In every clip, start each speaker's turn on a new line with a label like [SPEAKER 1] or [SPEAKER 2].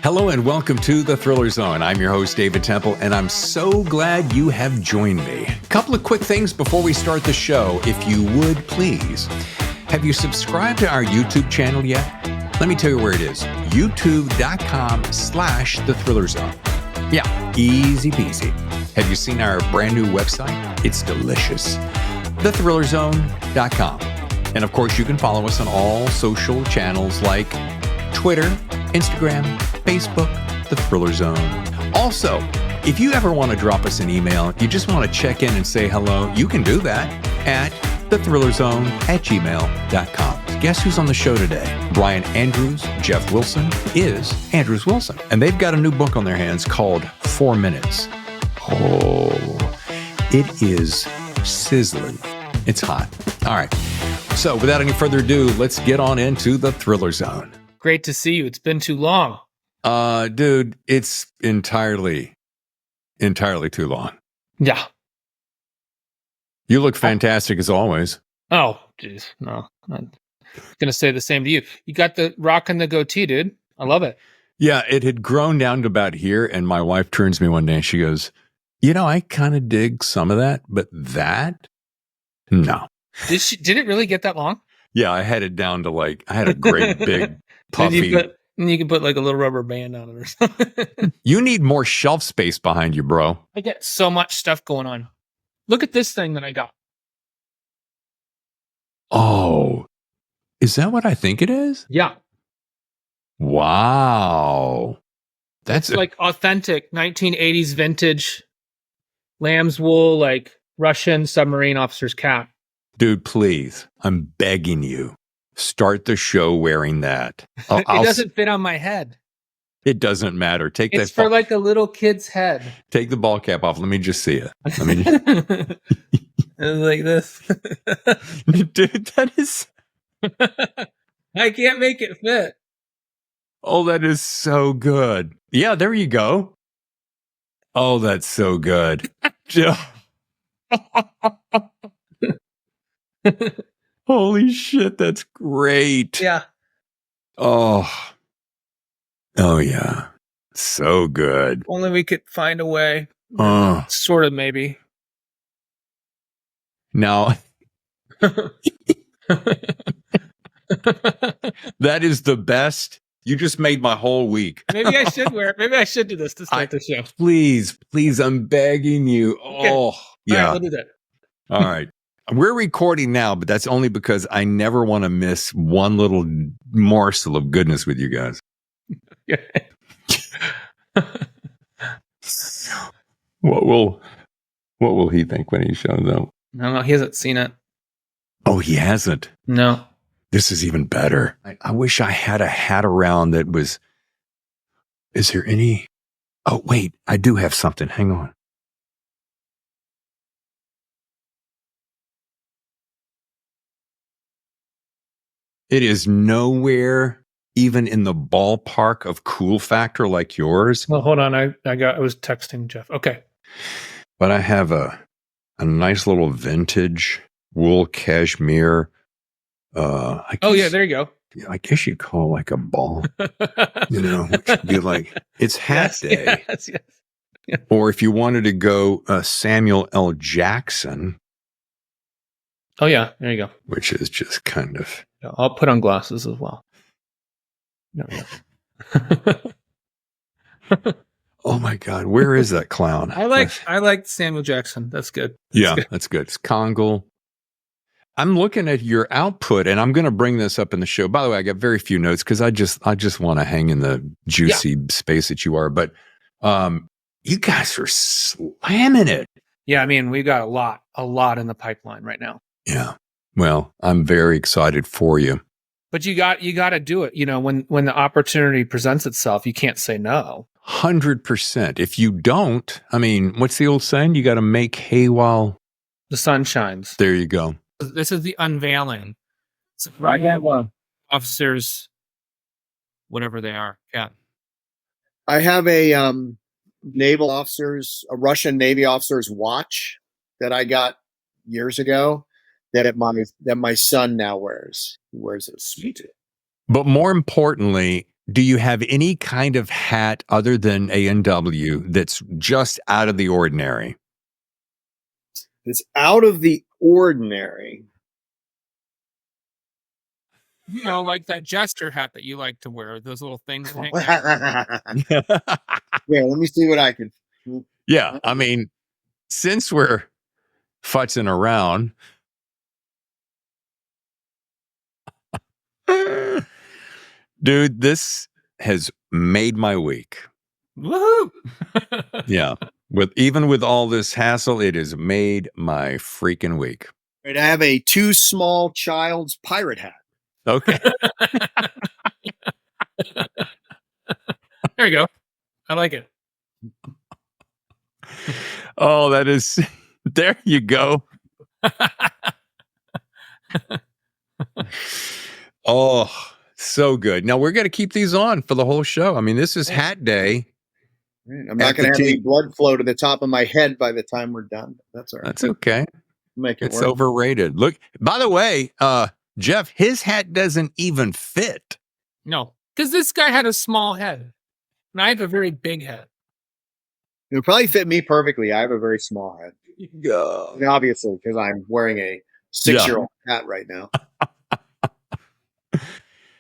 [SPEAKER 1] Hello and welcome to The Thriller Zone. I'm your host, David Temple, and I'm so glad you have joined me. A couple of quick things before we start the show, if you would please. Have you subscribed to our YouTube channel yet? Let me tell you where it is. youtube.com/The Thriller Zone. Yeah, easy peasy. Have you seen our brand new website? It's delicious. thethrillerzone.com. And of course, you can follow us on all social channels like Twitter, Instagram, Facebook, The Thriller Zone. Also, if you ever want to drop us an email, you just want to check in and say hello, you can do that at thethrillerzone@gmail.com. Guess who's on the show today? Brian Andrews, Jeff Wilson is Andrews Wilson. And they've got a new book on their hands called 4 Minutes. Oh, it is sizzling. It's hot. All right. So without any further ado, let's get on into the Thriller Zone.
[SPEAKER 2] Great to see you. It's been too long.
[SPEAKER 1] Dude, it's entirely too long.
[SPEAKER 2] Yeah.
[SPEAKER 1] You look fantastic as always.
[SPEAKER 2] Oh, jeez. No, I'm going to say the same to you. You got the rock and the goatee, dude. I love it.
[SPEAKER 1] Yeah, it had grown down to about here, and my wife turns to me one day and she goes, I kind of dig some of that, but that? No.
[SPEAKER 2] Did it really get that long?
[SPEAKER 1] Yeah, I had it down to I had a great big puffy.
[SPEAKER 2] You can put like a little rubber band on it or something.
[SPEAKER 1] You need more shelf space behind you, bro.
[SPEAKER 2] I get so much stuff going on. Look at this thing that I got.
[SPEAKER 1] Oh, is that what I think it is?
[SPEAKER 2] Yeah.
[SPEAKER 1] Wow.
[SPEAKER 2] That's like authentic 1980s vintage lamb's wool, like Russian submarine officer's cap.
[SPEAKER 1] Dude, please, I'm begging you, start the show wearing that.
[SPEAKER 2] It doesn't fit on my head.
[SPEAKER 1] It doesn't matter.
[SPEAKER 2] It's for like a little kid's head.
[SPEAKER 1] Take the ball cap off. Let me just see it.
[SPEAKER 2] It's like this.
[SPEAKER 1] Dude, that is...
[SPEAKER 2] I can't make it fit.
[SPEAKER 1] Oh, that is so good. Yeah, there you go. Oh, that's so good. Holy shit, that's great.
[SPEAKER 2] Yeah.
[SPEAKER 1] Oh yeah. So good.
[SPEAKER 2] Only we could find a way. Sort of, maybe.
[SPEAKER 1] Now, that is the best. You just made my whole week.
[SPEAKER 2] Maybe I should wear it. Maybe I should do this to start the show.
[SPEAKER 1] Please, I'm begging you. Okay. Oh, yeah.
[SPEAKER 2] All right, we'll do that.
[SPEAKER 1] All right. We're recording now, but that's only because I never want to miss one little morsel of goodness with you guys. What will he think when he shows up?
[SPEAKER 2] No, he hasn't seen it.
[SPEAKER 1] Oh, he hasn't?
[SPEAKER 2] No.
[SPEAKER 1] This is even better. I wish I had a hat around that was... Is there any... Oh, wait. I do have something. Hang on. It is nowhere even in the ballpark of cool factor like yours.
[SPEAKER 2] Well, hold on. I was texting Jeff. Okay.
[SPEAKER 1] But I have a nice little vintage wool cashmere.
[SPEAKER 2] Yeah, there you go.
[SPEAKER 1] I guess you'd call like a ball, which would be like, it's hat day.
[SPEAKER 2] Yes.
[SPEAKER 1] Yeah. Or if you wanted to go Samuel L. Jackson.
[SPEAKER 2] Oh, yeah. There you go.
[SPEAKER 1] Which is just kind of.
[SPEAKER 2] I'll put on glasses as well. No.
[SPEAKER 1] Oh my God, where is that clown?
[SPEAKER 2] I like Samuel Jackson. That's good.
[SPEAKER 1] That's good. It's Congal. I'm looking at your output, and I'm going to bring this up in the show. By the way, I got very few notes because I just want to hang in the juicy space that you are. But you guys are slamming it.
[SPEAKER 2] Yeah, I mean, we've got a lot in the pipeline right now.
[SPEAKER 1] Yeah. Well, I'm very excited for you.
[SPEAKER 2] But you got to do it. When the opportunity presents itself, you can't say no.
[SPEAKER 1] 100%. If you don't, I mean, what's the old saying? You got to make hay while
[SPEAKER 2] the sun shines.
[SPEAKER 1] There you go.
[SPEAKER 2] This is the unveiling. So I have officers, whatever they are. Yeah.
[SPEAKER 3] I have a Russian Navy officer's watch that I got years ago that my son now wears. He wears it. Sweet.
[SPEAKER 1] But more importantly, do you have any kind of hat other than A&W that's just out of the ordinary?
[SPEAKER 3] It's out of the ordinary.
[SPEAKER 2] You know, like that jester hat that you like to wear, those little things. that hang-
[SPEAKER 3] Yeah, let me see what I can.
[SPEAKER 1] Yeah, I mean, since we're futzing around, dude, this has made my week.
[SPEAKER 2] Woohoo!
[SPEAKER 1] Yeah, with all this hassle, it has made my freaking week.
[SPEAKER 3] Right, I have a too small child's pirate hat.
[SPEAKER 1] Okay.
[SPEAKER 2] There you go. I like it.
[SPEAKER 1] Oh, that is. There you go. Oh, so good. Now we're going to keep these on for the whole show. I mean, this is Hat Day.
[SPEAKER 3] Right, I'm not going to have any blood flow to the top of my head by the time we're done. That's all right.
[SPEAKER 1] That's okay.
[SPEAKER 3] Make it
[SPEAKER 1] It's
[SPEAKER 3] work.
[SPEAKER 1] overrated. Look, by the way, Jeff, his hat doesn't even fit.
[SPEAKER 2] No, because this guy had a small head, and I have a very big head.
[SPEAKER 3] It'll probably fit me perfectly. I have a very small head.
[SPEAKER 1] Yeah.
[SPEAKER 3] And obviously, because I'm wearing a 6-year-old hat right now.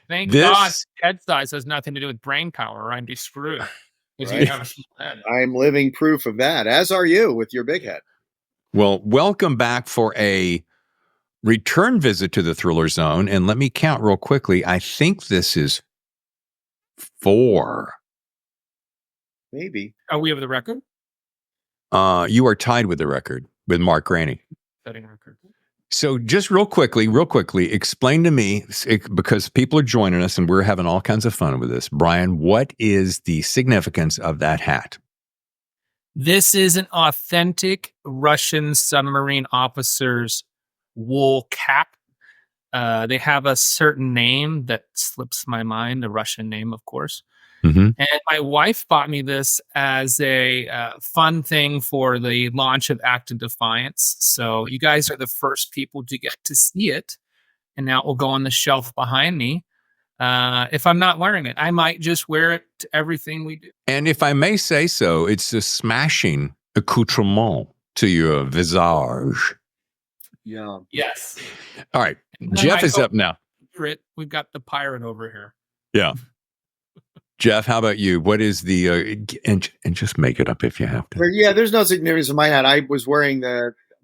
[SPEAKER 2] Thank God head size has nothing to do with brain power, or I'd be screwed. Because you have a small head.
[SPEAKER 3] I'm living proof of that, as are you with your big head.
[SPEAKER 1] Well, welcome back for a return visit to the Thriller Zone. And let me count real quickly. I think this is 4.
[SPEAKER 3] Maybe.
[SPEAKER 2] Are we over the record?
[SPEAKER 1] You are tied with the record with Mark Graney.
[SPEAKER 2] Setting record.
[SPEAKER 1] So just real quickly, explain to me, because people are joining us and we're having all kinds of fun with this. Brian, what is the significance of that hat?
[SPEAKER 2] This is an authentic Russian submarine officer's wool cap. They have a certain name that slips my mind, a Russian name, of course.
[SPEAKER 1] Mm-hmm.
[SPEAKER 2] And my wife bought me this as a fun thing for the launch of Active Defiance. So you guys are the first people to get to see it. And now it will go on the shelf behind me. If I'm not wearing it, I might just wear it to everything we do.
[SPEAKER 1] And if I may say so, it's a smashing accoutrement to your visage.
[SPEAKER 3] Yeah.
[SPEAKER 2] Yes.
[SPEAKER 1] All right. Jeff is up now.
[SPEAKER 2] We've got the pirate over here.
[SPEAKER 1] Yeah. Jeff, how about you? What is the and just make it up if you have to.
[SPEAKER 3] Yeah, there's no significance in my hat. I was wearing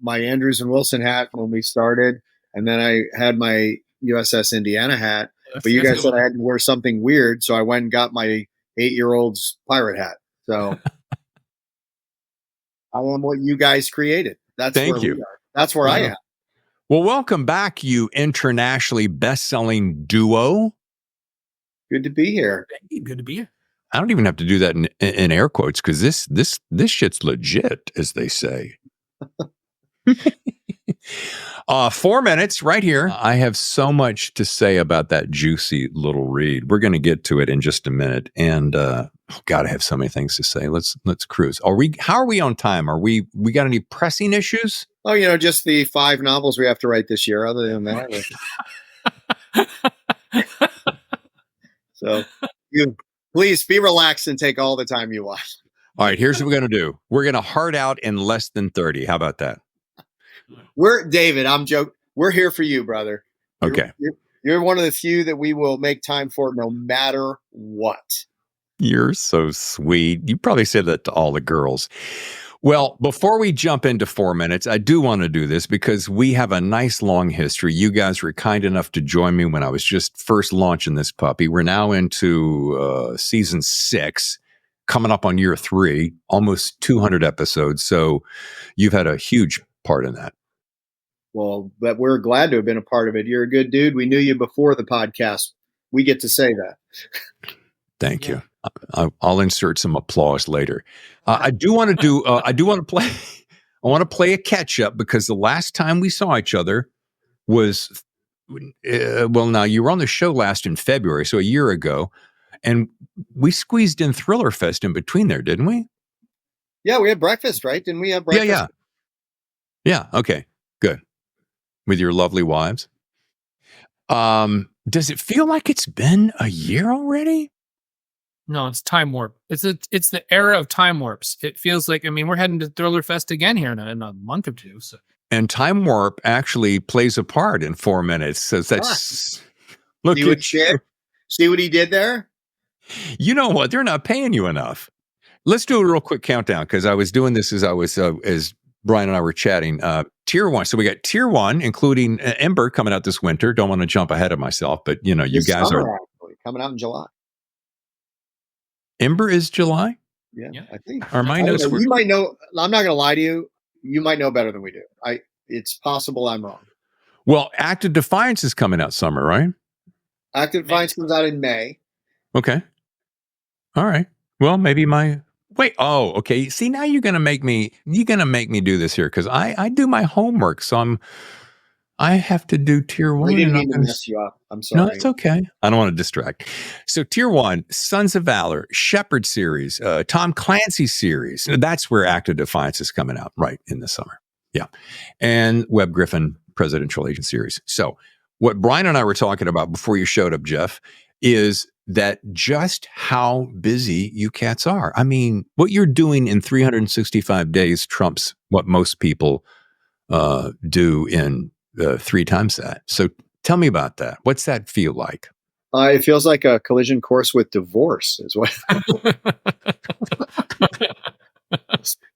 [SPEAKER 3] my Andrews and Wilson hat when we started, and then I had my USS Indiana hat. But you guys said I had to wear something weird, so I went and got my 8-year-old's pirate hat. So I am what you guys created. That's
[SPEAKER 1] Thank
[SPEAKER 3] where
[SPEAKER 1] you.
[SPEAKER 3] we are. That's where I am.
[SPEAKER 1] Well, welcome back, you internationally best-selling duo.
[SPEAKER 3] Good to be here.
[SPEAKER 2] Good to be here.
[SPEAKER 1] I don't even have to do that in air quotes because this shit's legit, as they say. 4 minutes right here. I have so much to say about that juicy little read. We're going to get to it in just a minute. And God, I have so many things to say. Let's cruise. How are we on time? We got any pressing issues?
[SPEAKER 3] Oh, just the 5 novels we have to write this year. Other than that, so you please be relaxed and take all the time you want.
[SPEAKER 1] All right, here's what we're going to do. We're going to hard out in less than 30. How about that?
[SPEAKER 3] David, I'm joking. We're here for you, brother.
[SPEAKER 1] Okay.
[SPEAKER 3] You're one of the few that we will make time for no matter what.
[SPEAKER 1] You're so sweet. You probably said that to all the girls. Well, before we jump into 4 minutes, I do want to do this because we have a nice long history. You guys were kind enough to join me when I was just first launching this puppy. We're now into season 6, coming up on year 3, almost 200 episodes. So you've had a huge part in that.
[SPEAKER 3] Well, but we're glad to have been a part of it. You're a good dude. We knew you before the podcast. We get to say that.
[SPEAKER 1] Thank you. I'll insert some applause later. I want to play a catch up because the last time we saw each other was, now you were on the show last in February, so a year ago, and we squeezed in Thriller Fest in between there, didn't we?
[SPEAKER 3] Yeah, we had breakfast, right? Didn't we have breakfast?
[SPEAKER 1] Yeah. Okay, good. With your lovely wives. Does it feel like it's been a year already?
[SPEAKER 2] No, it's time warp. It's the era of time warps. It feels like, I mean, we're heading to Thriller Fest again here in a month or two. So
[SPEAKER 1] And time warp actually plays a part in 4 minutes. So that's look
[SPEAKER 3] See what
[SPEAKER 1] at
[SPEAKER 3] he did?
[SPEAKER 1] you.
[SPEAKER 3] See what he did there?
[SPEAKER 1] You know what? They're not paying you enough. Let's do a real quick countdown because I was doing this as I was as Brian and I were chatting. Tier 1. So we got Tier 1, including Ember coming out this winter. Don't want to jump ahead of myself, but you know, you
[SPEAKER 3] This
[SPEAKER 1] guys
[SPEAKER 3] summer,
[SPEAKER 1] are
[SPEAKER 3] actually, coming out in July.
[SPEAKER 1] Ember is July.
[SPEAKER 3] Yeah,
[SPEAKER 2] Yeah.
[SPEAKER 3] I think.
[SPEAKER 1] Are my
[SPEAKER 3] I don't
[SPEAKER 1] notes
[SPEAKER 3] know.
[SPEAKER 1] were
[SPEAKER 3] You might know. I'm not going to lie to you. You might know better than we do. It's possible I'm wrong.
[SPEAKER 1] well, Active Defiance is coming out summer, right?
[SPEAKER 3] Active Defiance comes out in May.
[SPEAKER 1] Okay. All right. Well, maybe my wait. Oh, okay. See, now you're gonna make me do this here because I do my homework. So I have to do tier
[SPEAKER 3] I
[SPEAKER 1] 1.
[SPEAKER 3] didn't
[SPEAKER 1] And
[SPEAKER 3] mean to mess you up. I'm
[SPEAKER 1] no,
[SPEAKER 3] sorry.
[SPEAKER 1] it's okay. I don't want to distract. So tier 1, Sons of Valor, Shepherd series, Tom Clancy series. That's where Active Defiance is coming out right in the summer. Yeah. And Webb Griffin Presidential Agent series. So what Brian and I were talking about before you showed up, Jeff, is that just how busy you cats are. I mean, what you're doing in 365 days trumps what most people do in 3 times that. So tell me about that. What's that feel like?
[SPEAKER 3] It feels like a collision course with divorce is what.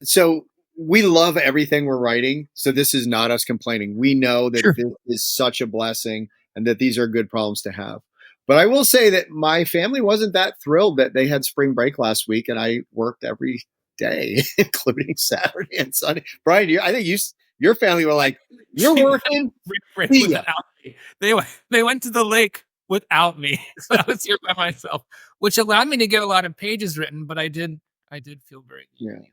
[SPEAKER 3] So we love everything we're writing. So this is not us complaining. We know that
[SPEAKER 1] Sure.
[SPEAKER 3] this is such a blessing and that these are good problems to have. But I will say that my family wasn't that thrilled that they had spring break last week and I worked every day, including Saturday and Sunday. Brian, I think your family were like, "You're working."
[SPEAKER 2] without me. They went to the lake without me. So I was here by myself, which allowed me to get a lot of pages written, but I did feel very lonely.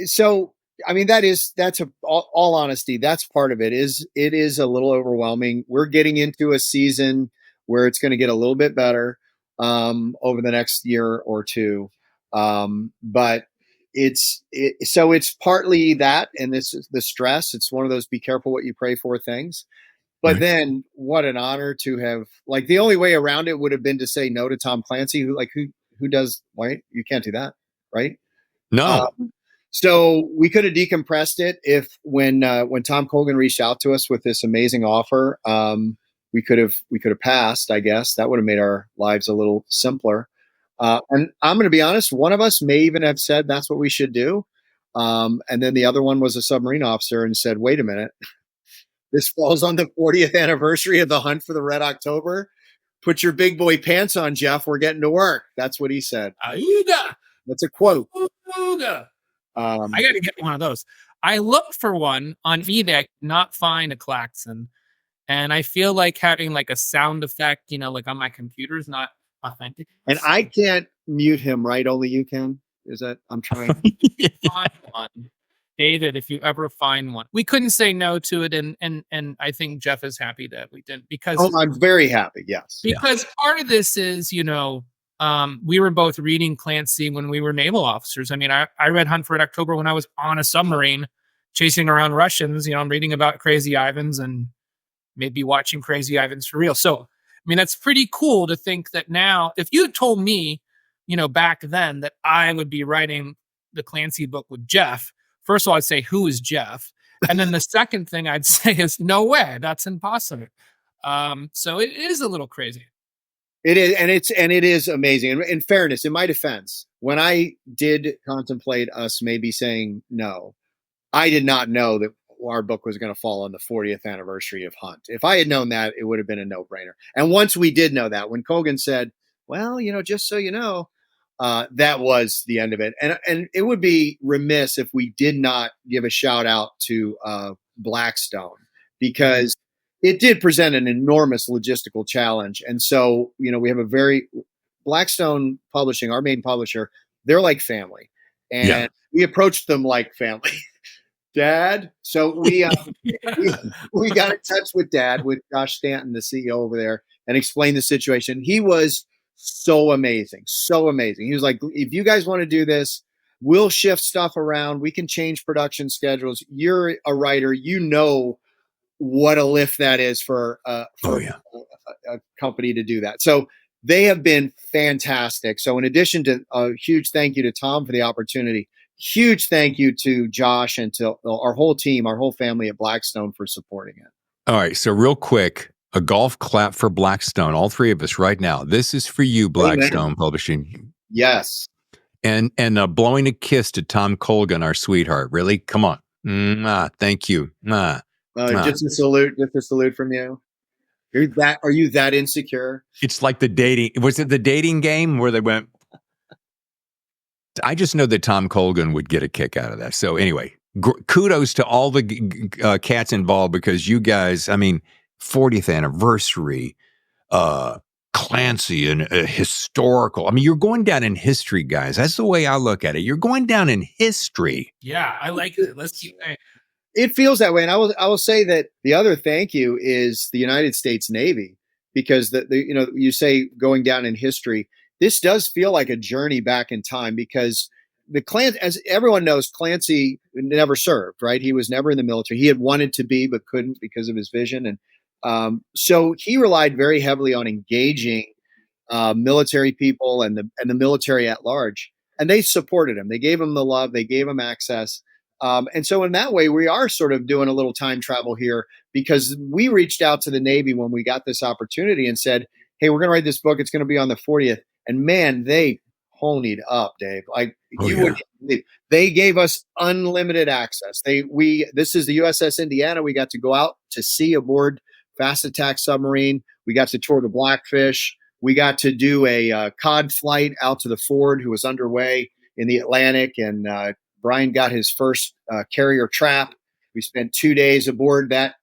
[SPEAKER 3] So I mean that's all honesty, that's part of it. It is a little overwhelming. We're getting into a season where it's going to get a little bit better over the next year or two. But so it's partly that, and this is the stress. It's one of those be careful what you pray for things. But
[SPEAKER 1] Right.
[SPEAKER 3] then what an honor to have, like, the only way around it would have been to say no to Tom Clancy, who does, right? You can't do that, right?
[SPEAKER 1] No.
[SPEAKER 3] So we could have decompressed it if when Tom Colgan reached out to us with this amazing offer, we could have passed. I guess that would have made our lives a little simpler. And I'm going to be honest, one of us may even have said that's what we should do, and then the other one was a submarine officer and said, "Wait a minute, this falls on the 40th anniversary of the hunt for the Red October. Put your big boy pants on, Jeff. We're getting to work." That's what he said.
[SPEAKER 2] Ayuda!
[SPEAKER 3] That's a quote.
[SPEAKER 2] Ayuda! I got to get one of those. I looked for one on eBay, not find a klaxon, and I feel like having like a sound effect, like on my computer is not authentic.
[SPEAKER 3] And I can't mute him, right? Only you can. Is that I'm trying?
[SPEAKER 2] Find one, David. If you ever find one, we couldn't say no to it, and I think Jeff is happy that we didn't because
[SPEAKER 3] I'm very happy. Yes,
[SPEAKER 2] because part of this is we were both reading Clancy when we were naval officers. I mean, I read Hunt for Red October when I was on a submarine chasing around Russians. I'm reading about Crazy Ivans and maybe watching Crazy Ivans for real. So, I mean, that's pretty cool to think that now, if you had told me, back then that I would be writing the Clancy book with Jeff, first of all, I'd say, who is Jeff? And then the second thing I'd say is, no way, that's impossible. So it is a little crazy.
[SPEAKER 3] it is, and it is amazing. And in fairness, in my defense, when I did contemplate us maybe saying no, I did not know that our book was going to fall on the 40th anniversary of Hunt. If I had known that, it would have been a no-brainer. And once we did know that, when Colgan said, "Well, just so you know," that was the end of it. And it would be remiss if we did not give a shout out to Blackstone, because it did present an enormous logistical challenge. And so, we have a very Blackstone Publishing, our main publisher, they're like family. And we approached them like family. Dad. So we got in touch with Dad, with Josh Stanton, the CEO over there, and explained the situation. He was so amazing. So amazing. He was like, "If you guys want to do this, we'll shift stuff around. We can change production schedules. You're a writer. What a lift that is for a company to do that." So They have been fantastic. So in addition to a huge thank you to Tom for the opportunity, huge thank you to Josh and to our whole team, our whole family at Blackstone for supporting it.
[SPEAKER 1] All right. So real quick, a golf clap for Blackstone, all three of us right now. This is for you, Blackstone
[SPEAKER 3] Amen.
[SPEAKER 1] Publishing.
[SPEAKER 3] Yes.
[SPEAKER 1] And blowing a kiss to Tom Colgan, our sweetheart. Really? Come on. Thank you.
[SPEAKER 3] Just a salute from you. Are you that insecure?
[SPEAKER 1] It's like the dating. Was it the dating game where they went? I just know that Tom Colgan would get a kick out of that. So anyway, kudos to all the cats involved, because you guys, 40th anniversary, Clancy, and historical. You're going down in history, guys. That's the way I look at it. You're going down in history.
[SPEAKER 2] Yeah, I like it. Let's keep.
[SPEAKER 3] It feels that way, and I will say that the other thank you is the United States Navy, because you say going down in history. This does feel like a journey back in time, because as everyone knows, Clancy never served, right? He was never in the military. He had wanted to be, but couldn't because of his vision. And so he relied very heavily on engaging military people and the military at large. And they supported him. They gave him the love. They gave him access. And so in that way, we are sort of doing a little time travel here, because we reached out to the Navy when we got this opportunity and said, hey, we're going to write this book. It's going to be on the 40th. And man, they ponied up, Dave. Wouldn't believe. They gave us unlimited access. This is the USS Indiana. We got to go out to sea aboard fast attack submarine. We got to tour the Blackfish. We got to do a cod flight out to the Ford, who was underway in the Atlantic, and Brian got his first carrier trap. We spent 2 days aboard that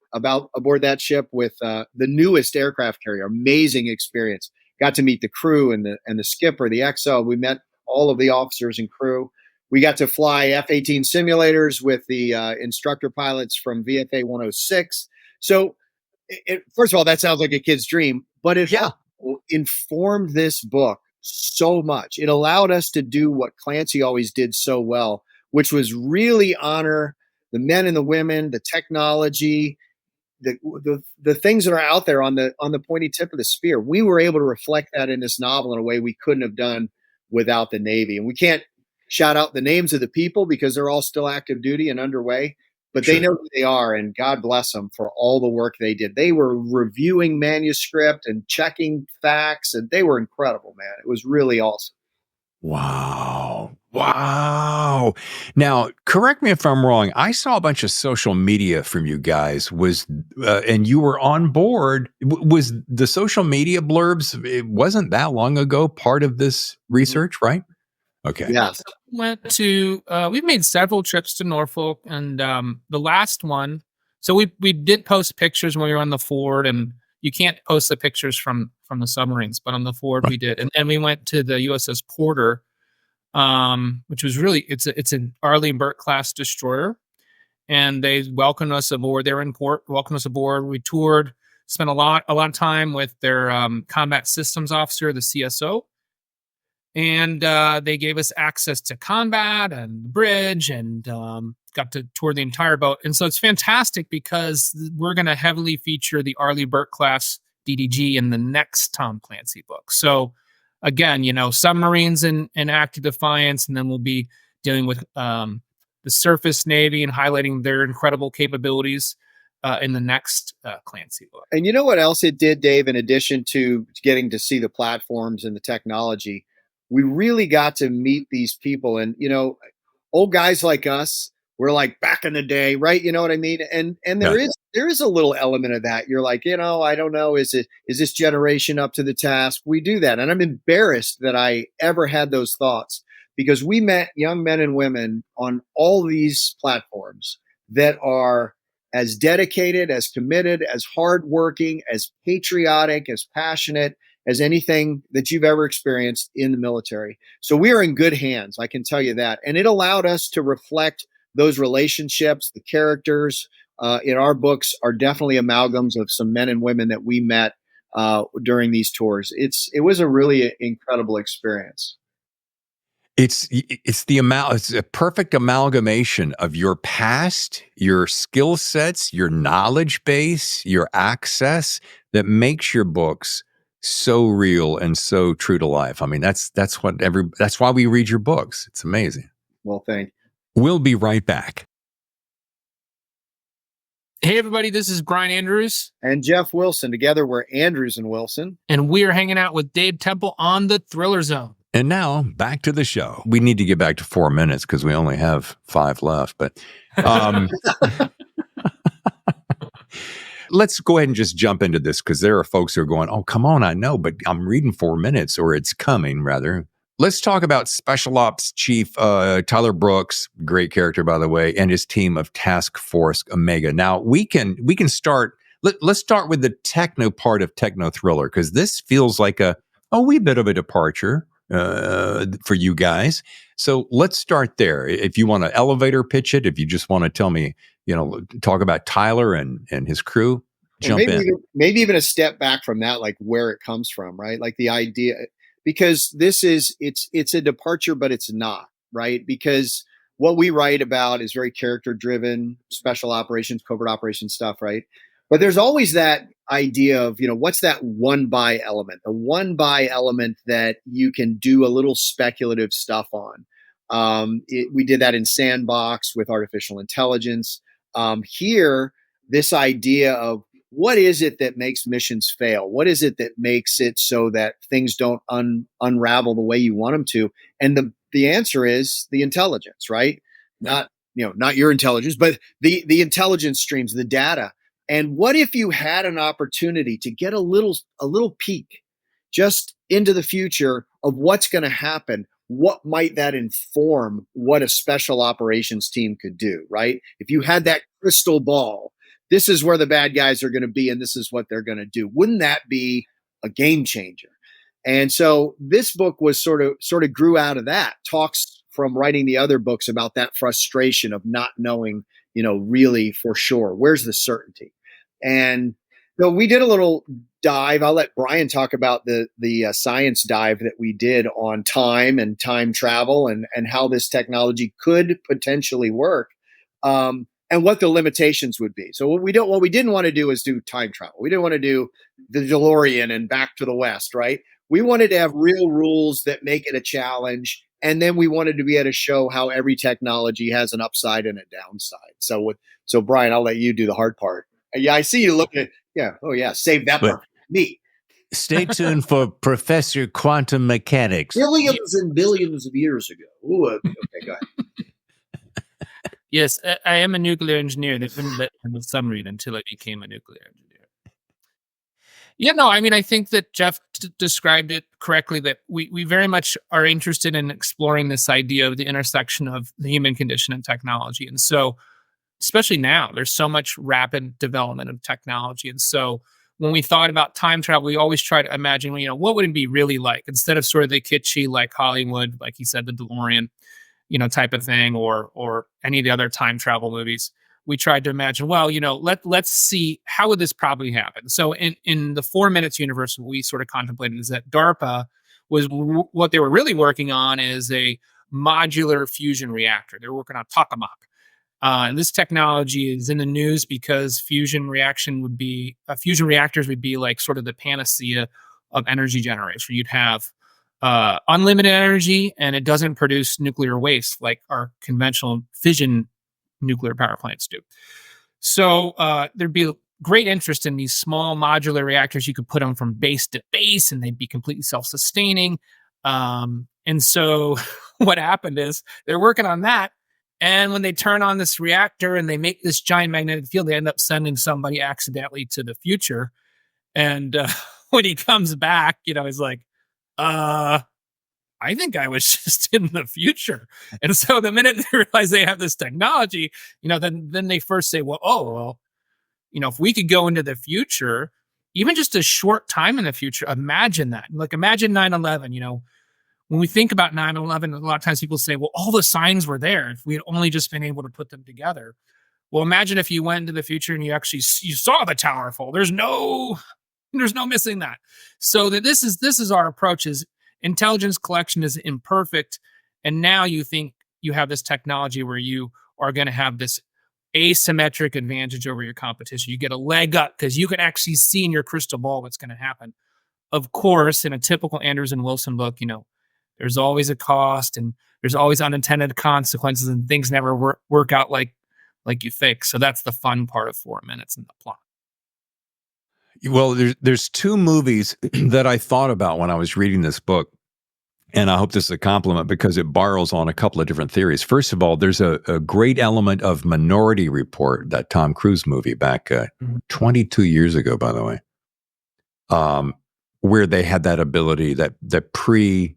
[SPEAKER 3] ship with the newest aircraft carrier. Amazing experience. Got to meet the crew and the skipper, the XO. We met all of the officers and crew. We got to fly F-18 simulators with the instructor pilots from VFA 106. So, first of all, that sounds like a kid's dream, but it informed this book so much. It allowed us to do what Clancy always did so well, which was really honor the men and the women, the technology, the things that are out there on the pointy tip of the spear. We were able to reflect that in this novel in a way we couldn't have done without the Navy. And we can't shout out the names of the people because they're all still active duty and underway, but They know who they are, and God bless them for all the work they did. They were reviewing manuscript and checking facts, and they were incredible, man. It was really awesome.
[SPEAKER 1] Wow. Now, correct me if I'm wrong. I saw a bunch of social media from you guys, and you were on board. Was the social media blurbs, it wasn't that long ago, part of this research, right? Okay.
[SPEAKER 3] Yes.
[SPEAKER 2] We've made several trips to Norfolk, and the last one, so we did post pictures when we were on the Ford, and you can't post the pictures from the submarines, but on the Ford we did. And we went to the USS Porter, which was really, it's an Arleigh Burke class destroyer, and they welcomed us aboard. They were in port, welcomed us aboard. We toured, spent a lot of time with their combat systems officer, the CSO, and they gave us access to combat and the bridge, and got to tour the entire boat. And so it's fantastic because we're going to heavily feature the Arleigh Burke class DDG in the next Tom Clancy book. So again, submarines in active defiance, and then we'll be dealing with the surface Navy and highlighting their incredible capabilities in the next Clancy book.
[SPEAKER 3] And you know what else it did, Dave, in addition to getting to see the platforms and the technology? We really got to meet these people. And, old guys like us, we're like back in the day, right? You know what I mean? And there is a little element of that. You're like, I don't know, is this generation up to the task? We do that. And I'm embarrassed that I ever had those thoughts, because we met young men and women on all these platforms that are as dedicated, as committed, as hardworking, as patriotic, as passionate as anything that you've ever experienced in the military. So we are in good hands, I can tell you that. And it allowed us to reflect those relationships. The characters in our books are definitely amalgams of some men and women that we met during these tours. It was a really incredible experience.
[SPEAKER 1] It's a perfect amalgamation of your past, your skill sets, your knowledge base, your access, that makes your books so real and so true to life. I mean, that's why we read your books. It's amazing.
[SPEAKER 3] Well, thank you.
[SPEAKER 1] We'll be right back.
[SPEAKER 2] Hey, everybody, this is Brian Andrews.
[SPEAKER 3] And Jeff Wilson. Together, we're Andrews and Wilson.
[SPEAKER 2] And we are hanging out with Dave Temple on the Thriller Zone.
[SPEAKER 1] And now, back to the show. We need to get back to 4 minutes because we only have 5 left. But let's go ahead and just jump into this because there are folks who are going, oh, come on, I know, but I'm reading 4 minutes, or it's coming, rather. Let's talk about Special Ops Chief Tyler Brooks, great character, by the way, and his team of Task Force Omega. Now, we can start, let's start with the techno part of Techno Thriller, because this feels like a wee bit of a departure for you guys. So let's start there. If you want to elevator pitch it, if you just want to tell me, talk about Tyler and his crew, jump in.
[SPEAKER 3] Maybe even a step back from that, like where it comes from, right? Like the idea, because it's a departure, but it's not, right? Because what we write about is very character driven, special operations, covert operations stuff, right? But there's always that idea of, what's that one buy element, the one buy element that you can do a little speculative stuff on. We did that in Sandbox with artificial intelligence. Here, this idea of what is it that makes missions fail? What is it that makes it so that things don't unravel the way you want them to? And the answer is the intelligence, right? Not your intelligence, but the intelligence streams, the data. And what if you had an opportunity to get a little peek just into the future of what's going to happen? What might that inform what a special operations team could do, right? If you had that crystal ball, this is where the bad guys are going to be and this is what they're going to do. Wouldn't that be a game changer? And so this book was sort of grew out of that, talks from writing the other books about that frustration of not knowing, really for sure, where's the certainty? And so we did a little dive. I'll let Brian talk about the science dive that we did on time and time travel and how this technology could potentially work. And what the limitations would be. So what we didn't want to do is do time travel. We didn't want to do the DeLorean and Back to the West, right? We wanted to have real rules that make it a challenge. And then we wanted to be able to show how every technology has an upside and a downside. So Brian, I'll let you do the hard part. Yeah, I see you looking at, yeah. Oh yeah. Save that part. Me.
[SPEAKER 1] Stay tuned for Professor Quantum Mechanics.
[SPEAKER 3] Billions and billions of years ago. Ooh, okay, go ahead.
[SPEAKER 2] Yes, I am a nuclear engineer. They couldn't let me in the submarine until I became a nuclear engineer. Yeah, no, I mean, I think that Jeff described it correctly, that we very much are interested in exploring this idea of the intersection of the human condition and technology. And so, especially now, there's so much rapid development of technology. And so when we thought about time travel, we always try to imagine, what would it be really like? Instead of sort of the kitschy, like Hollywood, like he said, the DeLorean, type of thing, or any of the other time travel movies, we tried to imagine, well, let's see, how would this probably happen? So in the 4 minutes universe, what we sort of contemplated is that DARPA was, what they were really working on is a modular fusion reactor. They're working on tokamak. And this technology is in the news because fusion reactors would be like sort of the panacea of energy generation. You'd have unlimited energy, and it doesn't produce nuclear waste like our conventional fission nuclear power plants do. So there'd be great interest in these small modular reactors. You could put them from base to base, and they'd be completely self-sustaining. And so what happened is they're working on that. And when they turn on this reactor and they make this giant magnetic field, they end up sending somebody accidentally to the future. And when he comes back, he's like, I think I was just in the future. And so the minute they realize they have this technology, then they first say, if we could go into the future, even just a short time in the future, imagine that. Like, imagine 9/11, when we think about 9/11, a lot of times people say, well, all the signs were there if we had only just been able to put them together. Well, imagine if you went into the future and you saw the tower fall. There's no missing that. So that this is our approach. Is intelligence collection is imperfect, and now you think you have this technology where you are going to have this asymmetric advantage over your competition. You get a leg up because you can actually see in your crystal ball what's going to happen. of course, in a typical Andrews and Wilson book, there's always a cost and there's always unintended consequences, and things never work out like you think. So that's the fun part of 4 minutes in the plot.
[SPEAKER 1] Well, there's two movies that I thought about when I was reading this book, and I hope this is a compliment because it borrows on a couple of different theories. First of all, there's a great element of Minority Report, that Tom Cruise movie back 22 years ago, by the way, where they had that ability, that precogs.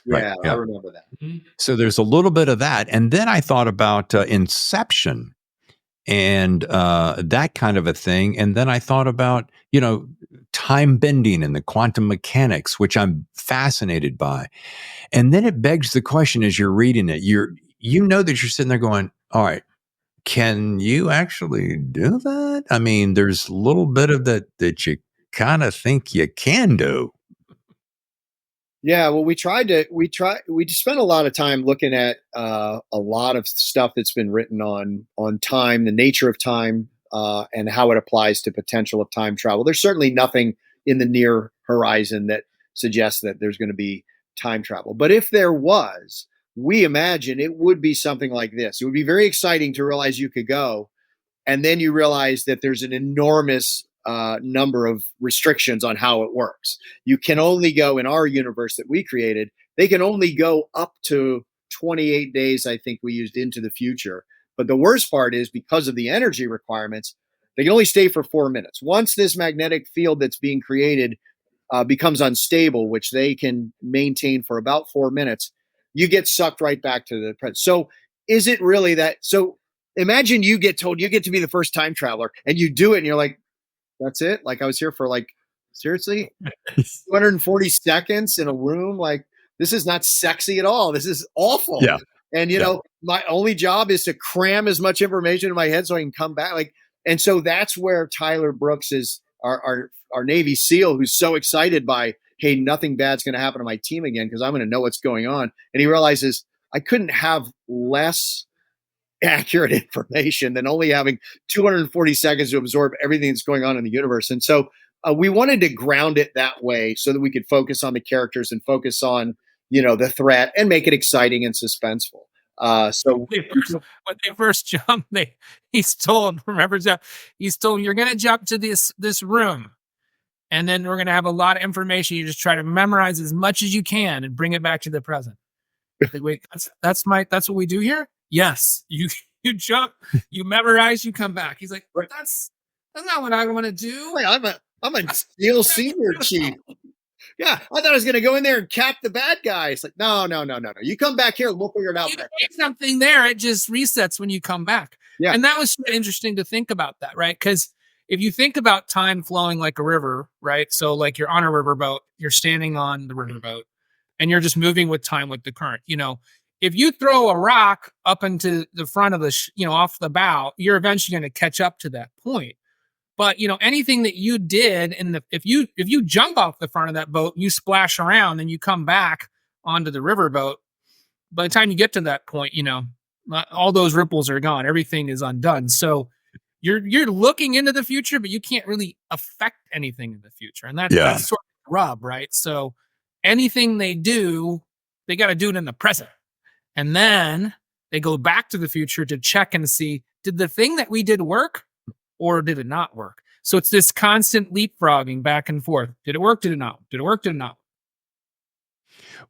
[SPEAKER 3] Yeah,
[SPEAKER 1] right?
[SPEAKER 3] I remember that.
[SPEAKER 2] Mm-hmm.
[SPEAKER 1] So there's a little bit of that. And then I thought about Inception and that kind of a thing. And then I thought about, time bending and the quantum mechanics, which I'm fascinated by. And then it begs the question as you're reading it, you know that you're sitting there going, all right, can you actually do that? I mean, there's a little bit of that you kind of think you can do.
[SPEAKER 3] Yeah, well, we spent a lot of time looking at a lot of stuff that's been written on time, the nature of time, and how it applies to potential of time travel. There's certainly nothing in the near horizon that suggests that there's going to be time travel. But if there was, we imagine it would be something like this. It would be very exciting to realize you could go, and then you realize that there's an enormous number of restrictions on how it works. You can only go in our universe that we created. They can only go up to 28 days, I think we used, into the future. But the worst part is because of the energy requirements, they can only stay for 4 minutes. Once this magnetic field that's being created becomes unstable, which they can maintain for about 4 minutes, you get sucked right back to the present. So is it really that? So imagine you get told you get to be the first time traveler and you do it and you're like, that's it? Like I was here for seriously, 240 seconds in a room. Like this is not sexy at all. This is awful.
[SPEAKER 1] Yeah.
[SPEAKER 3] And my only job is to cram as much information in my head so I can come back. And so that's where Tyler Brooks is our Navy SEAL, who's so excited by, hey, nothing bad's going to happen to my team again because I'm going to know what's going on. And he realizes I couldn't have less accurate information than only having 240 seconds to absorb everything that's going on in the universe. And so we wanted to ground it that way so that we could focus on the characters and focus on, the threat and make it exciting and suspenseful. So
[SPEAKER 2] when they first jumped, he's told, you're going to jump to this room. And then we're going to have a lot of information. You just try to memorize as much as you can and bring it back to the present. Like, wait, that's what we do here? Yes. You jump, you memorize, you come back. He's like, that's not what I want to do.
[SPEAKER 3] Wait, I'm a SEAL senior chief. Yeah, I thought I was going to go in there and cap the bad guys. Like, no. You come back here and we'll figure it out.
[SPEAKER 2] Something there, it just resets when you come back.
[SPEAKER 3] Yeah.
[SPEAKER 2] And that was interesting to think about that, right? Because if you think about time flowing like a river, right? So like you're on a riverboat, you're standing on the riverboat, and you're just moving with time with the current. If you throw a rock up into the front of the, off the bow, you're eventually going to catch up to that point. But, anything that you did if you jump off the front of that boat, you splash around and you come back onto the riverboat. By the time you get to that point, all those ripples are gone. Everything is undone. So you're looking into the future, but you can't really affect anything in the future. And that's sort of the rub, right? So anything they do, they got to do it in the present. And then they go back to the future to check and see, did the thing that we did work or did it not work? So it's this constant leapfrogging back and forth. Did it work? Did it not? Did it work? Did it not?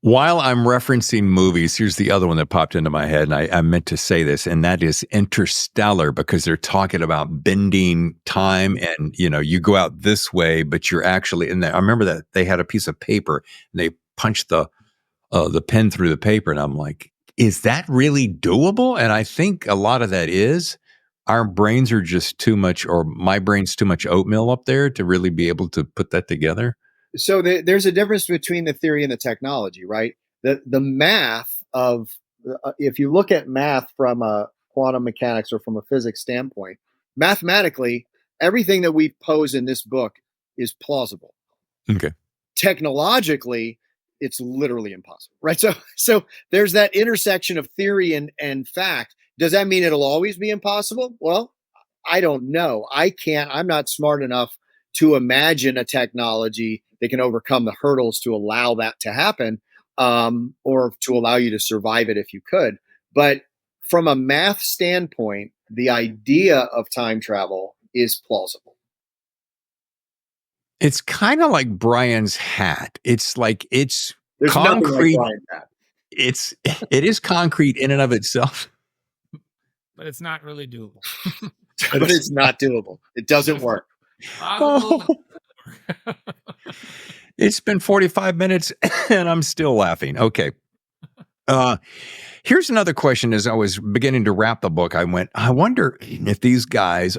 [SPEAKER 1] While I'm referencing movies, here's the other one that popped into my head, and I meant to say this, and that is Interstellar, because they're talking about bending time, and you go out this way, but you're actually in there. I remember that they had a piece of paper and they punched the pen through the paper, and I'm like, is that really doable? And I think a lot of that is. Our brains are just too much, or my brain's too much oatmeal up there to really be able to put that together.
[SPEAKER 3] So there's a difference between the theory and the technology, right? The math of, if you look at math from a quantum mechanics or from a physics standpoint, mathematically, everything that we pose in this book is plausible.
[SPEAKER 1] Okay.
[SPEAKER 3] Technologically, it's literally impossible, right? So there's that intersection of theory and fact. Does that mean it'll always be impossible? Well, I don't know. I'm not smart enough to imagine a technology that can overcome the hurdles to allow that to happen, or to allow you to survive it if you could. But from a math standpoint, the idea of time travel is plausible.
[SPEAKER 1] It's kind of like Brian's hat. It's like it's
[SPEAKER 3] There's nothing like
[SPEAKER 1] concrete.
[SPEAKER 3] Brian's hat.
[SPEAKER 1] It is concrete in and of itself.
[SPEAKER 2] But it's not really doable.
[SPEAKER 3] But it's not doable. It doesn't work.
[SPEAKER 1] Oh. It's been 45 minutes and I'm still laughing. Okay. Here's another question. As I was beginning to wrap the book, I wonder if these guys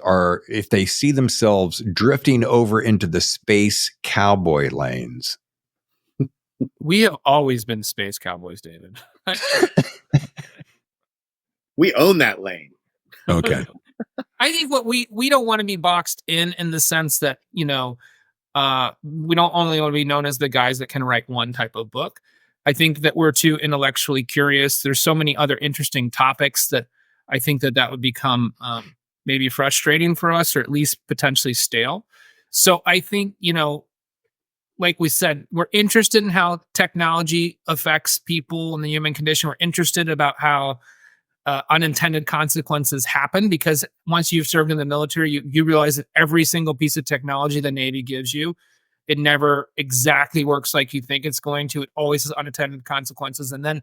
[SPEAKER 1] if they see themselves drifting over into the space cowboy lanes.
[SPEAKER 2] We have always been space cowboys, David.
[SPEAKER 3] We own that lane.
[SPEAKER 1] Okay.
[SPEAKER 2] I think what we don't want to be boxed in the sense that, we don't only want to be known as the guys that can write one type of book. I think that we're too intellectually curious. There's so many other interesting topics that I think that would become maybe frustrating for us, or at least potentially stale. So I think, like we said, we're interested in how technology affects people and the human condition. We're interested about how unintended consequences happen, because once you've served in the military, you realize that every single piece of technology the Navy gives you, it never exactly works like you think it's going to. It always has unintended consequences. And then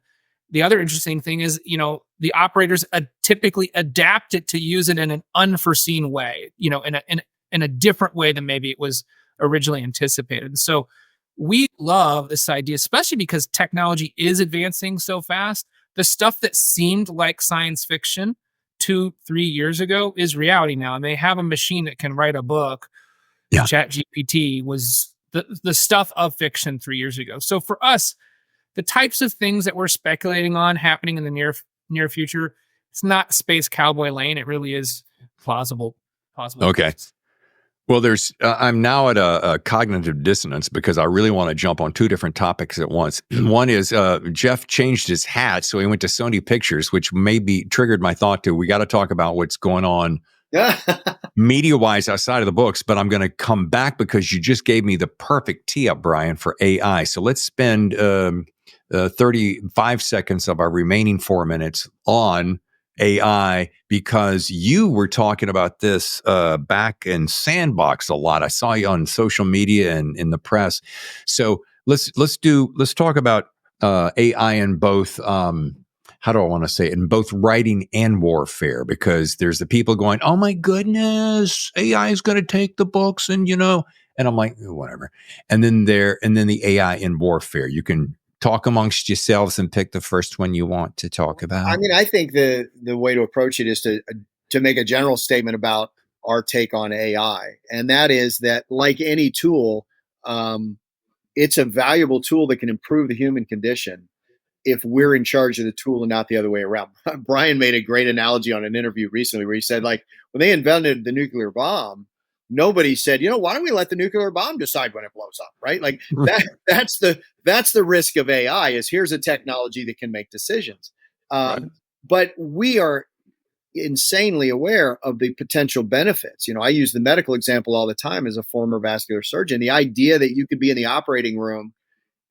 [SPEAKER 2] the other interesting thing is, the operators typically adapt it to use it in an unforeseen way, in a different way than maybe it was originally anticipated. So we love this idea, especially because technology is advancing so fast. The stuff that seemed like science fiction 2-3 years ago is reality now. And they have a machine that can write a book.
[SPEAKER 1] Yeah.
[SPEAKER 2] ChatGPT was the stuff of fiction 3 years ago. So for us, the types of things that we're speculating on happening in the near future, it's not space cowboy lane. It really is plausible.
[SPEAKER 1] Okay. Well, I'm now at a cognitive dissonance because I really want to jump on two different topics at once. One is Jeff changed his hat, so he went to Sony Pictures, which maybe triggered my thought to, we got to talk about what's going on media-wise outside of the books, but I'm going to come back because you just gave me the perfect tee up, Brian, for AI. So let's spend 35 seconds of our remaining 4 minutes on AI, because you were talking about this back in Sandbox a lot. I saw you on social media and in the press. So let's talk about AI in both. How do I want to say it? In both writing and warfare, because there's the people going, "Oh my goodness, AI is going to take the books," and and I'm like, whatever. And then the AI in warfare. You can talk amongst yourselves and pick the first one you want to talk about.
[SPEAKER 3] I mean, I think the way to approach it is to make a general statement about our take on AI, and that is that, like any tool, it's a valuable tool that can improve the human condition if we're in charge of the tool and not the other way around. Brian made a great analogy on an interview recently where he said, like, when they invented the nuclear bomb, nobody said, why don't we let the nuclear bomb decide when it blows up, right? Like that's the risk of AI, is here's a technology that can make decisions.
[SPEAKER 1] Right.
[SPEAKER 3] But we are insanely aware of the potential benefits. I use the medical example all the time as a former vascular surgeon. The idea that you could be in the operating room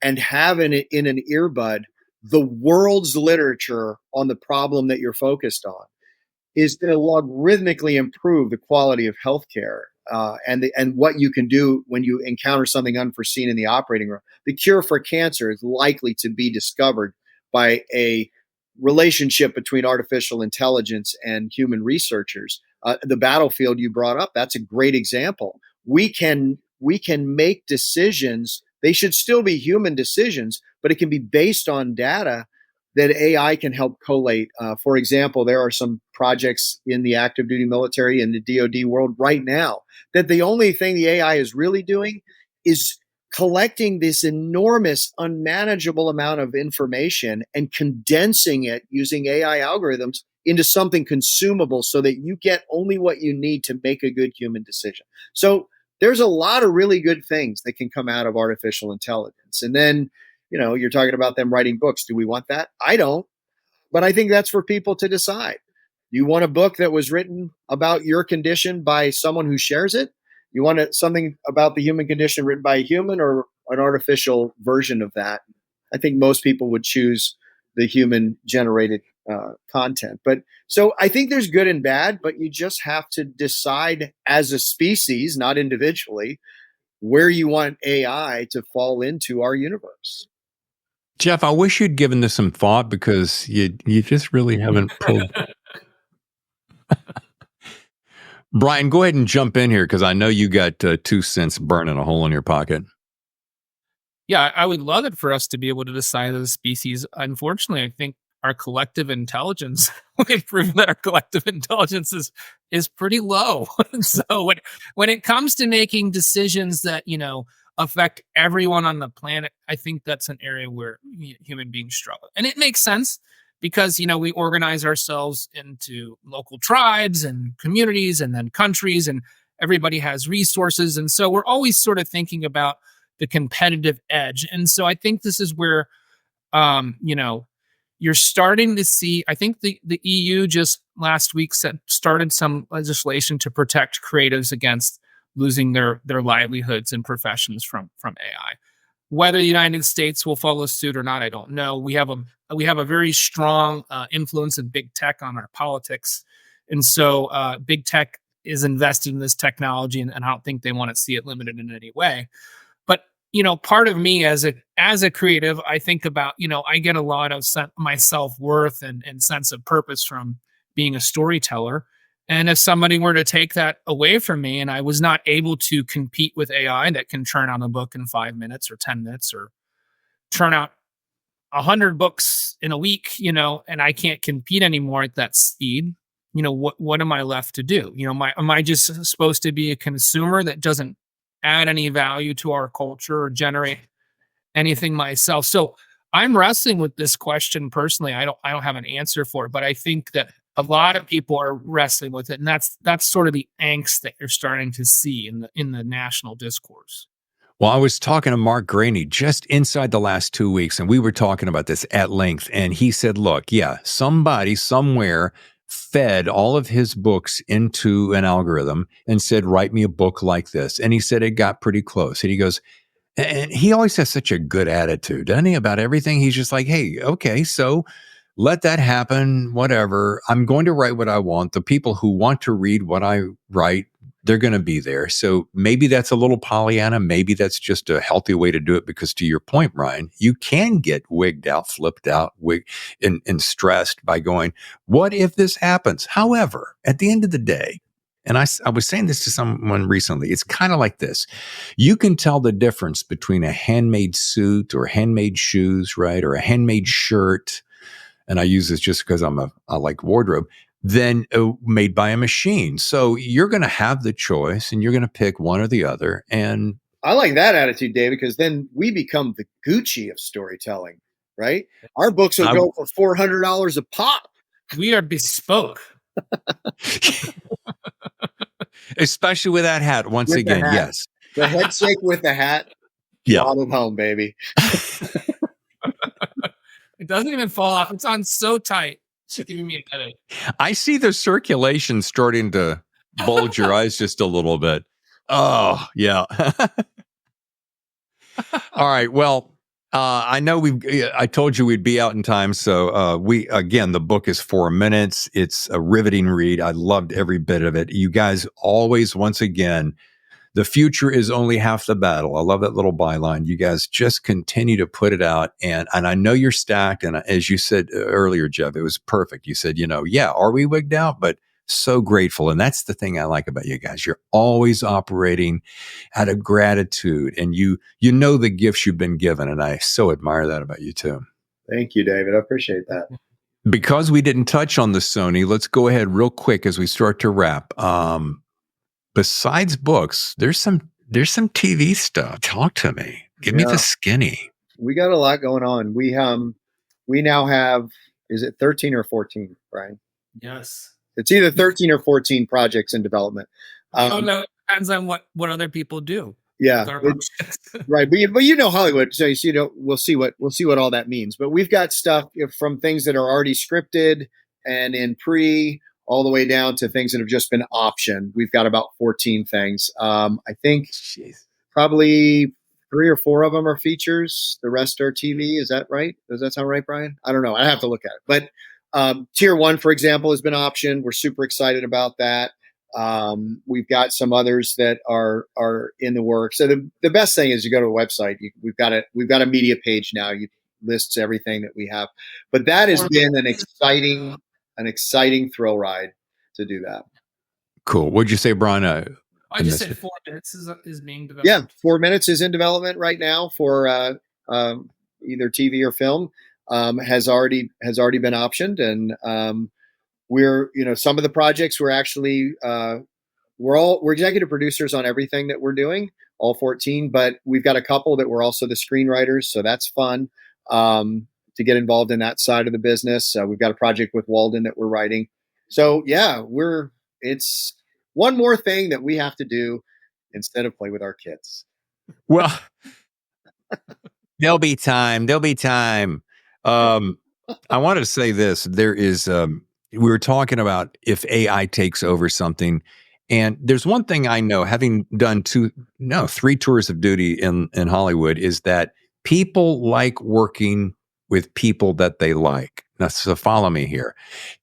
[SPEAKER 3] and have in an earbud the world's literature on the problem that you're focused on is going to logarithmically improve the quality of healthcare and what you can do when you encounter something unforeseen in the operating room. The cure for cancer is likely to be discovered by a relationship between artificial intelligence and human researchers. The battlefield you brought up, that's a great example. We can make decisions. They should still be human decisions, but it can be based on data that AI can help collate. For example, there are some projects in the active duty military and the DoD world right now that the only thing the AI is really doing is collecting this enormous, unmanageable amount of information and condensing it using AI algorithms into something consumable so that you get only what you need to make a good human decision. So there's a lot of really good things that can come out of artificial intelligence. And then, you're talking about them writing books. Do we want that? I don't, but I think that's for people to decide. You want a book that was written about your condition by someone who shares it? You want something about the human condition written by a human or an artificial version of that? I think most people would choose the human generated content. But so I think there's good and bad, but you just have to decide as a species, not individually, where you want AI to fall into our universe.
[SPEAKER 1] Jeff, I wish you'd given this some thought because you just really haven't pulled. Brian, go ahead and jump in here because I know you got 2 cents burning a hole in your pocket.
[SPEAKER 2] Yeah, I would love it for us to be able to decide as a species. Unfortunately, I think our collective intelligence, we've proven that our collective intelligence is pretty low. So when it comes to making decisions that, affect everyone on the planet, I think that's an area where human beings struggle. And it makes sense because, we organize ourselves into local tribes and communities and then countries, and everybody has resources. And so we're always sort of thinking about the competitive edge. And so I think this is where, you're starting to see, I think the EU just last week started some legislation to protect creatives against losing their livelihoods and professions from AI. Whether the United States will follow suit or not, I don't know. We have a very strong influence of big tech on our politics. And so big tech is invested in this technology, and I don't think they want to see it limited in any way. But part of me as a creative, I think about, I get a lot of my self-worth and sense of purpose from being a storyteller. And if somebody were to take that away from me and I was not able to compete with AI that can churn out a book in 5 minutes or 10 minutes or churn out 100 books in a week, and I can't compete anymore at that speed, what am I left to do? Am I just supposed to be a consumer that doesn't add any value to our culture or generate anything myself? So I'm wrestling with this question personally. I don't have an answer for it, but I think that a lot of people are wrestling with it, and that's sort of the angst that you're starting to see in the national discourse.
[SPEAKER 1] Well, I was talking to Mark Graney just inside the last 2 weeks, and we were talking about this at length. And he said, look, yeah, somebody somewhere fed all of his books into an algorithm and said, write me a book like this. And he said it got pretty close. And he goes, and he always has such a good attitude, doesn't he, about everything? He's just like, hey, okay, so let that happen, whatever. I'm going to write what I want. The people who want to read what I write, they're going to be there. So maybe that's a little Pollyanna. Maybe that's just a healthy way to do it because to your point, Ryan, you can get wigged out, flipped out, and stressed by going, what if this happens? However, at the end of the day, and I was saying this to someone recently, it's kind of like this. You can tell the difference between a handmade suit or handmade shoes, right? Or a handmade shirt. And I use this just because I like wardrobe, than made by a machine. So you're going to have the choice and you're going to pick one or the other. And
[SPEAKER 3] I like that attitude, David, because then we become the Gucci of storytelling, right? Our books will go for $400 a pop.
[SPEAKER 2] We are bespoke.
[SPEAKER 1] Especially with that hat, once
[SPEAKER 3] With
[SPEAKER 1] again,
[SPEAKER 3] the hat.
[SPEAKER 1] yes.
[SPEAKER 3] The head shake with the hat.
[SPEAKER 1] Yeah.
[SPEAKER 3] Brought it home, baby.
[SPEAKER 2] It doesn't even fall off. It's on so tight. It's giving me a headache.
[SPEAKER 1] I see the circulation starting to bulge your eyes just a little bit. Oh, yeah. All right. Well, I know I told you we'd be out in time. So again, the book is 4 minutes. It's a riveting read. I loved every bit of it. You guys always, once again, the future is only half the battle. I love that little byline. You guys just continue to put it out. And I know you're stacked. And as you said earlier, Jeff, it was perfect. You said, yeah, are we wigged out? But so grateful. And that's the thing I like about you guys. You're always operating out of gratitude and you know the gifts you've been given. And I so admire that about you too.
[SPEAKER 3] Thank you, David. I appreciate that.
[SPEAKER 1] Because we didn't touch on the Sony, let's go ahead real quick as we start to wrap. Besides books, there's some TV stuff. Talk to me. Give me the skinny.
[SPEAKER 3] We got a lot going on. We now have, is it 13 or 14, Brian?
[SPEAKER 2] Yes.
[SPEAKER 3] It's either 13 or 14 projects in development.
[SPEAKER 2] No, it depends on what other people do.
[SPEAKER 3] Yeah, right. But you know Hollywood, so we'll see what all that means. But we've got stuff from things that are already scripted and in pre, all the way down to things that have just been optioned. We've got about 14 things. I think probably 3 or 4 of them are features. The rest are TV. Is that right? Does that sound right, Brian? I don't know. I have to look at it. But Tier 1, for example, has been optioned. We're super excited about that. We've got some others that are in the works. So the best thing is you go to a website. We've got a media page now. You lists everything that we have. But that has been an exciting thrill ride to do that.
[SPEAKER 1] Cool. What'd you say, Brian?
[SPEAKER 2] I just said 4 minutes is being developed.
[SPEAKER 3] Yeah, 4 minutes is in development right now for either TV or film. Has already been optioned, and we're some of the projects we're actually we're executive producers on everything that we're doing, all 14. But we've got a couple that we're also the screenwriters, so that's fun to get involved in that side of the business. We've got a project with Walden that we're writing. So yeah, it's one more thing that we have to do instead of play with our kids.
[SPEAKER 1] Well, there'll be time. I wanted to say this. There is, we were talking about if AI takes over something. And there's one thing I know, having done 3 tours of duty in Hollywood, is that people like working with people that they like. Now, so follow me here.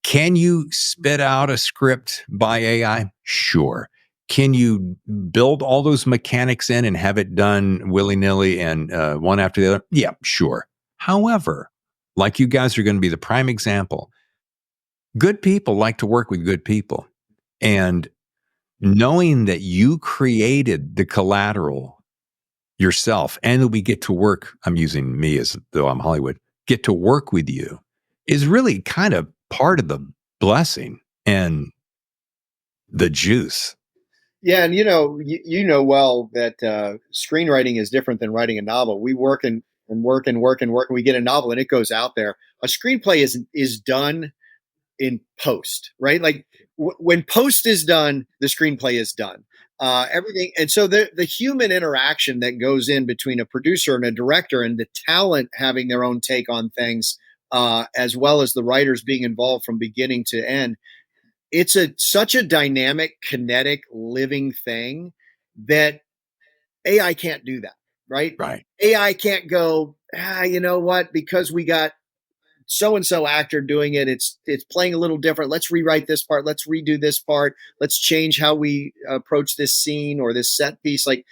[SPEAKER 1] Can you spit out a script by AI? Sure. Can you build all those mechanics in and have it done willy-nilly and one after the other? Yeah, sure. However, like you guys are going to be the prime example, good people like to work with good people. And knowing that you created the collateral yourself and that we get to work, I'm using me as though I'm Hollywood, get to work with you is really kind of part of the blessing and the juice.
[SPEAKER 3] Yeah, and you know well that screenwriting is different than writing a novel. We work and work and work and work, and we get a novel and it goes out there. A screenplay is done in post, right? Like when post is done, the screenplay is done. Everything, and so the human interaction that goes in between a producer and a director, and the talent having their own take on things, as well as the writers being involved from beginning to end. It's such a dynamic, kinetic, living thing that AI can't do that, right?
[SPEAKER 1] Right.
[SPEAKER 3] AI can't go, you know what? Because we got so-and-so actor doing it, it's playing a little different. Let's rewrite this part. Let's redo this part. Let's change how we approach this scene or this set piece. Like,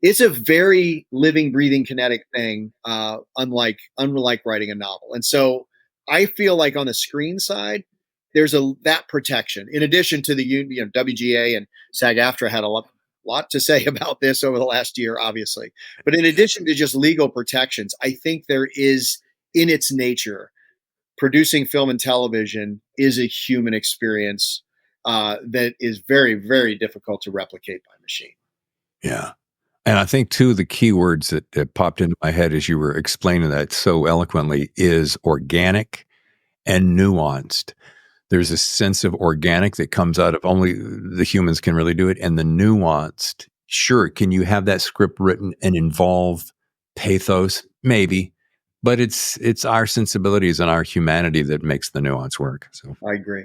[SPEAKER 3] it's a very living, breathing, kinetic thing, unlike writing a novel. And so I feel like on the screen side, there's that protection. In addition to the WGA and SAG-AFTRA had a lot to say about this over the last year, obviously. But in addition to just legal protections, I think there is, in its nature, producing film and television is a human experience that is very, very difficult to replicate by machine.
[SPEAKER 1] Yeah. And I think, too, the key words that popped into my head as you were explaining that so eloquently is organic and nuanced. There's a sense of organic that comes out of only the humans can really do it. And the nuanced, sure, can you have that script written and involve pathos? Maybe. But it's our sensibilities and our humanity that makes the nuance work. So
[SPEAKER 3] I agree.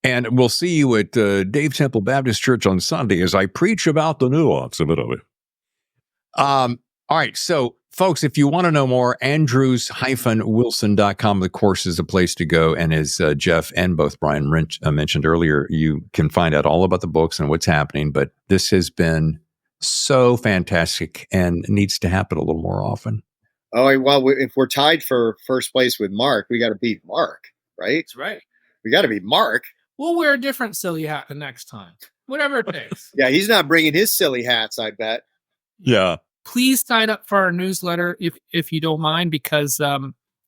[SPEAKER 1] And we'll see you at Dave Temple Baptist Church on Sunday as I preach about the nuance of it. All right. So, folks, if you want to know more, andrews-wilson.com, the course is a place to go. And as Jeff and both Brian mentioned earlier, you can find out all about the books and what's happening. But this has been so fantastic and needs to happen a little more often.
[SPEAKER 3] Oh, well, if we're tied for first place with Mark, we got to beat Mark, right?
[SPEAKER 2] That's right.
[SPEAKER 3] We got to beat Mark.
[SPEAKER 2] We'll wear a different silly hat the next time. Whatever it takes.
[SPEAKER 3] Yeah, he's not bringing his silly hats, I bet.
[SPEAKER 1] Yeah.
[SPEAKER 2] Please sign up for our newsletter if you don't mind, because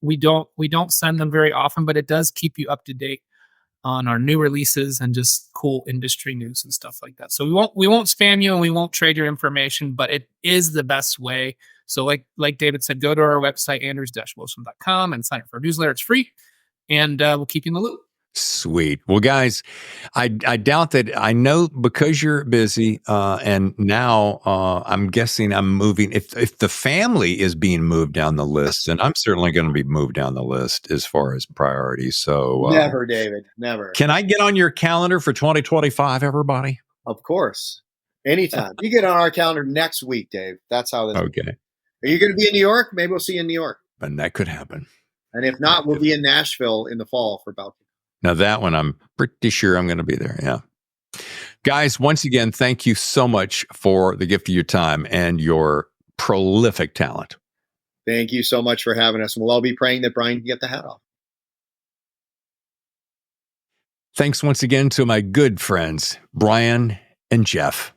[SPEAKER 2] we don't send them very often, but it does keep you up to date on our new releases and just cool industry news and stuff like that. So we won't spam you and we won't trade your information, but it is the best way. So like David said, go to our website, andrews-wilson.com, and sign up for a newsletter. It's free, and we'll keep you in the loop.
[SPEAKER 1] Sweet. Well, guys, I doubt that. I know because you're busy, and now I'm guessing I'm moving. If the family is being moved down the list, then I'm certainly going to be moved down the list as far as priorities. So
[SPEAKER 3] Never, David, never.
[SPEAKER 1] Can I get on your calendar for 2025, everybody?
[SPEAKER 3] Of course. Anytime. You get on our calendar next week, Dave. That's how this
[SPEAKER 1] Okay.
[SPEAKER 3] Are you going to be in New York? Maybe we'll see you in New York.
[SPEAKER 1] And that could happen.
[SPEAKER 3] And if not, we'll be in Nashville in the fall for about.
[SPEAKER 1] Now that one, I'm pretty sure I'm going to be there. Yeah. Guys, once again, thank you so much for the gift of your time and your prolific talent.
[SPEAKER 3] Thank you so much for having us. We'll all be praying that Brian can get the hat off.
[SPEAKER 1] Thanks once again to my good friends, Brian and Jeff,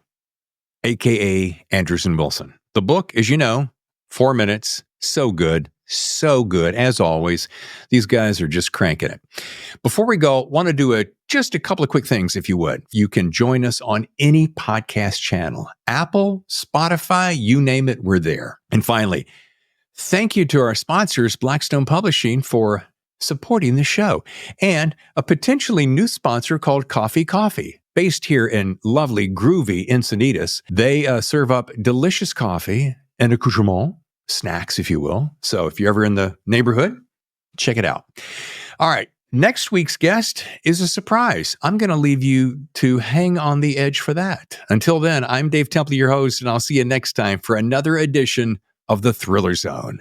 [SPEAKER 1] a.k.a. Andrews and Wilson. The book, as you know, 4 minutes, so good. So good, as always. These guys are just cranking it. Before we go, want to do just a couple of quick things, if you would. You can join us on any podcast channel. Apple, Spotify, you name it, we're there. And finally, thank you to our sponsors, Blackstone Publishing, for supporting the show. And a potentially new sponsor called Coffee Coffee. Based here in lovely, groovy Encinitas, they serve up delicious coffee and accoutrement. Snacks, if you will. So if you're ever in the neighborhood, check it out. All right. Next week's guest is a surprise. I'm going to leave you to hang on the edge for that. Until then, I'm Dave Temple, your host, and I'll see you next time for another edition of The Thriller Zone.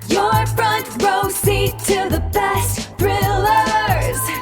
[SPEAKER 4] Your front row seat to the best thrillers.